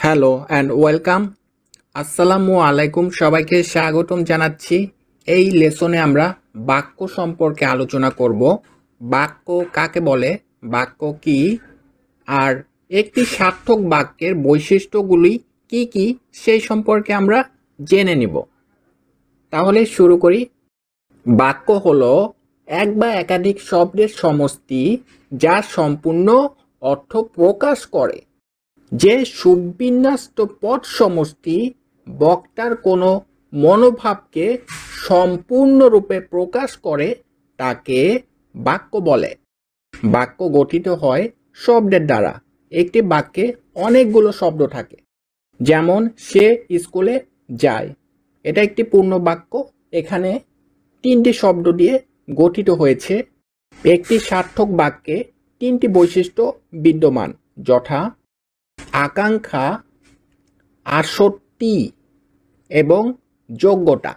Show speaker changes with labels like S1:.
S1: Hello and welcome. আসসালামু আলাইকুম, সবাইকে স্বাগতম জানাচ্ছি। এই লেসনে আমরা বাক্য সম্পর্কে আলোচনা করব। বাক্য কাকে বলে, বাক্য কি, আর একটি সার্থক বাক্যের বৈশিষ্ট্যগুলি কি কি সেই সম্পর্কে আমরা জেনে নিব। তাহলে শুরু করি। বাক্য হলো এক বা একাধিক শব্দের সমষ্টি যা সম্পূর্ণ অর্থ প্রকাশ করে। যে সুবিন্যস্ত পদ সমষ্টি বক্তার কোনো মনোভাবকে সম্পূর্ণরূপে প্রকাশ করে তাকে বাক্য বলে। বাক্য গঠিত হয় শব্দের দ্বারা। একটি বাক্যে অনেকগুলো শব্দ থাকে, যেমন সে স্কুলে যায়। এটা একটি পূর্ণ বাক্য। এখানে তিনটি শব্দ দিয়ে গঠিত হয়েছে। একটি সার্থক বাক্যে তিনটি বৈশিষ্ট্য বিদ্যমান, যথা আকাঙ্ক্ষা, আসক্তি এবং যোগ্যতা।